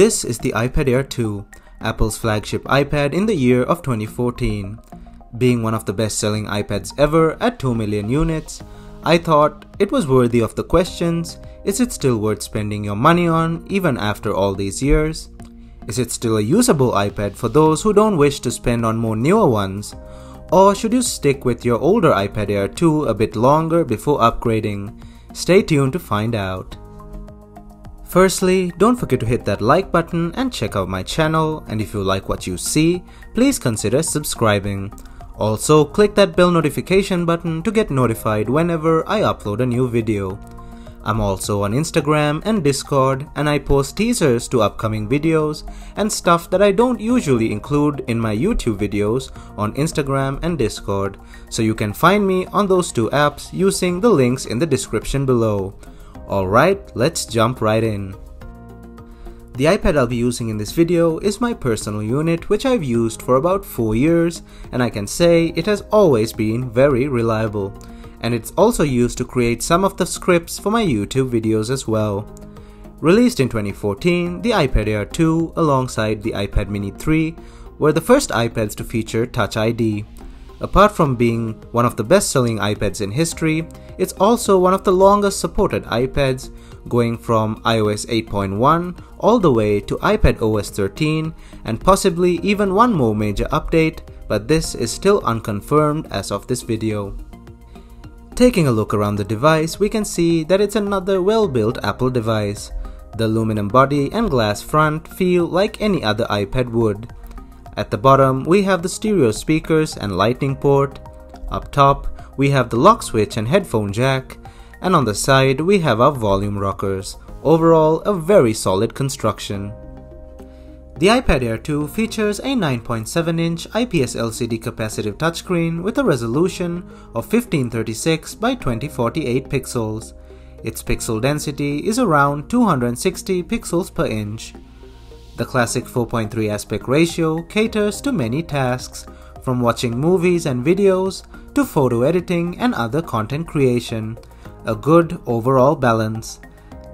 This is the iPad Air 2, Apple's flagship iPad in the year of 2014. Being one of the best-selling iPads ever at 2 million units, I thought it was worthy of the questions: is it still worth spending your money on even after all these years? Is it still a usable iPad for those who don't wish to spend on more newer ones? Or should you stick with your older iPad Air 2 a bit longer before upgrading? Stay tuned to find out. Firstly, don't forget to hit that like button and check out my channel, and if you like what you see, please consider subscribing. Also, click that bell notification button to get notified whenever I upload a new video. I'm also on Instagram and Discord, and I post teasers to upcoming videos and stuff that I don't usually include in my YouTube videos on Instagram and Discord, so you can find me on those two apps using the links in the description below. Alright, let's jump right in. The iPad I'll be using in this video is my personal unit, which I've used for about 4 years, and I can say it has always been very reliable. And it's also used to create some of the scripts for my YouTube videos as well. Released in 2014, the iPad Air 2 alongside the iPad Mini 3 were the first iPads to feature Touch ID. Apart from being one of the best-selling iPads in history, it's also one of the longest supported iPads, going from iOS 8.1 all the way to iPadOS 13 and possibly even one more major update, but this is still unconfirmed as of this video. Taking a look around the device, we can see that it's another well-built Apple device. The aluminum body and glass front feel like any other iPad would. At the bottom, we have the stereo speakers and lightning port. Up top, we have the lock switch and headphone jack. And on the side, we have our volume rockers. Overall, a very solid construction. The iPad Air 2 features a 9.7-inch IPS LCD capacitive touchscreen with a resolution of 1536 by 2048 pixels. Its pixel density is around 260 pixels per inch. The classic 4:3 aspect ratio caters to many tasks, from watching movies and videos to photo editing and other content creation. A good overall balance.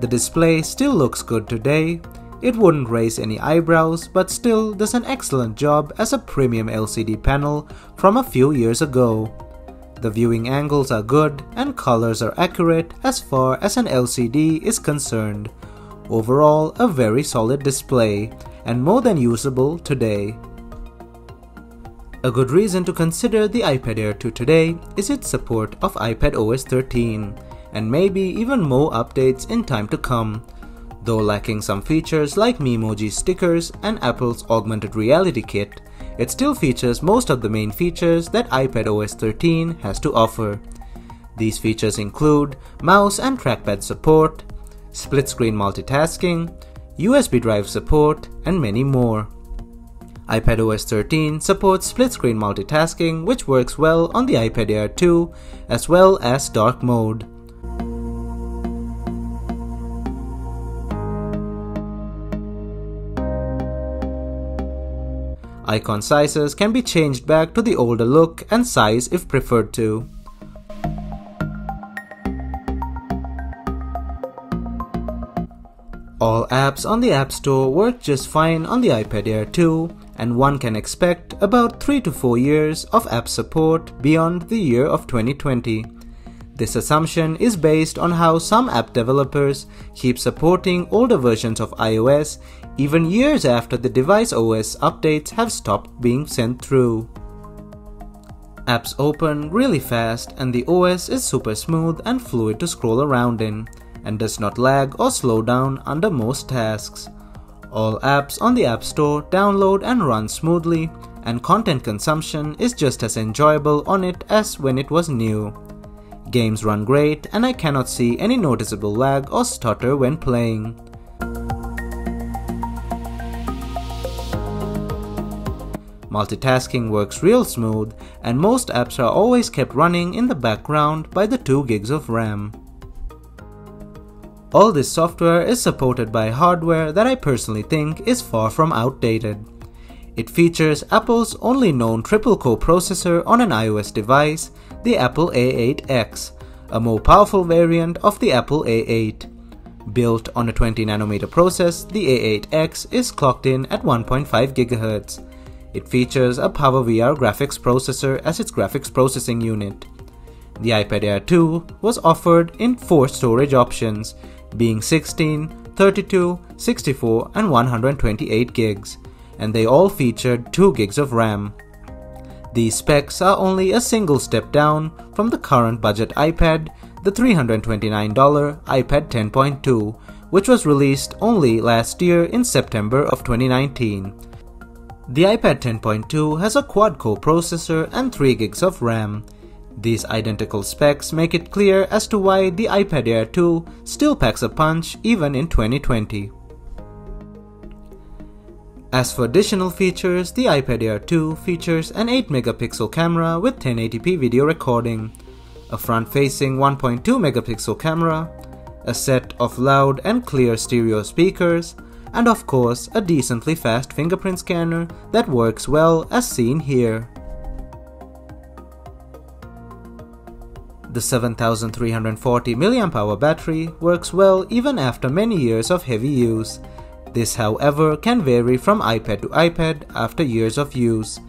The display still looks good today. It wouldn't raise any eyebrows, but still does an excellent job as a premium LCD panel from a few years ago. The viewing angles are good and colors are accurate as far as an LCD is concerned. Overall, a very solid display, and more than usable today. A good reason to consider the iPad Air 2 today is its support of iPadOS 13, and maybe even more updates in time to come. Though lacking some features like Memoji stickers and Apple's augmented reality kit, it still features most of the main features that iPadOS 13 has to offer. These features include mouse and trackpad support, split-screen multitasking, USB drive support, and many more. iPadOS 13 supports split-screen multitasking, which works well on the iPad Air 2, as well as dark mode. Icon sizes can be changed back to the older look and size if preferred to. All apps on the App Store work just fine on the iPad Air 2, and one can expect about 3 to 4 years of app support beyond the year of 2020. This assumption is based on how some app developers keep supporting older versions of iOS even years after the device OS updates have stopped being sent through. Apps open really fast, and the OS is super smooth and fluid to scroll around in, and does not lag or slow down under most tasks. All apps on the App Store download and run smoothly, and content consumption is just as enjoyable on it as when it was new. Games run great, and I cannot see any noticeable lag or stutter when playing. Multitasking works real smooth, and most apps are always kept running in the background by the 2 gigs of RAM. All this software is supported by hardware that I personally think is far from outdated. It features Apple's only known triple-core processor on an iOS device, the Apple A8X, a more powerful variant of the Apple A8. Built on a 20nm process, the A8X is clocked in at 1.5 GHz. It features a PowerVR graphics processor as its graphics processing unit. The iPad Air 2 was offered in 4 storage options, being 16, 32, 64 and 128 gigs, and they all featured 2 gigs of RAM. These specs are only a single step down from the current budget iPad, the $329 iPad 10.2, which was released only last year in September of 2019. The iPad 10.2 has a quad-core processor and 3 gigs of RAM. These identical specs make it clear as to why the iPad Air 2 still packs a punch even in 2020. As for additional features, the iPad Air 2 features an 8-megapixel camera with 1080p video recording, a front-facing 1.2-megapixel camera, a set of loud and clear stereo speakers, and of course a decently fast fingerprint scanner that works well as seen here. The 7340 mAh battery works well even after many years of heavy use. This, however, can vary from iPad to iPad after years of use.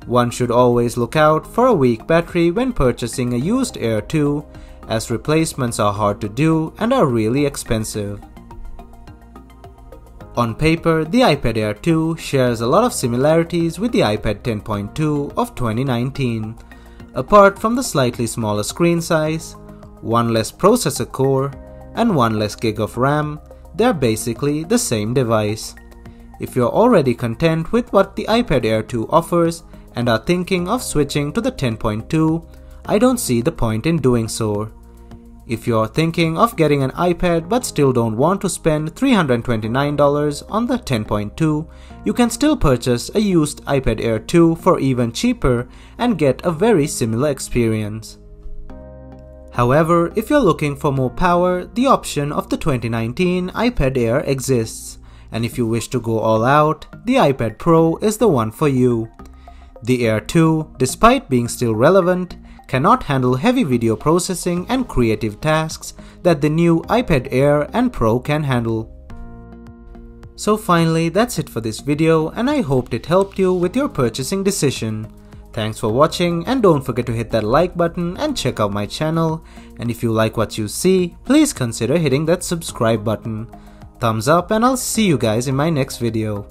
One should always look out for a weak battery when purchasing a used Air 2, as replacements are hard to do and are really expensive. On paper, the iPad Air 2 shares a lot of similarities with the iPad 10.2 of 2019. Apart from the slightly smaller screen size, 1 less processor core, and 1 less gig of RAM, they're basically the same device. If you're already content with what the iPad Air 2 offers and are thinking of switching to the 10.2, I don't see the point in doing so. If you're thinking of getting an iPad but still don't want to spend $329 on the 10.2, you can still purchase a used iPad Air 2 for even cheaper and get a very similar experience. However, if you're looking for more power, the option of the 2019 iPad Air exists, and if you wish to go all out, the iPad Pro is the one for you. The Air 2, despite being still relevant, cannot handle heavy video processing and creative tasks that the new iPad Air and Pro can handle. So finally, that's it for this video, and I hoped it helped you with your purchasing decision. Thanks for watching, and don't forget to hit that like button and check out my channel, and if you like what you see, please consider hitting that subscribe button. Thumbs up, and I'll see you guys in my next video.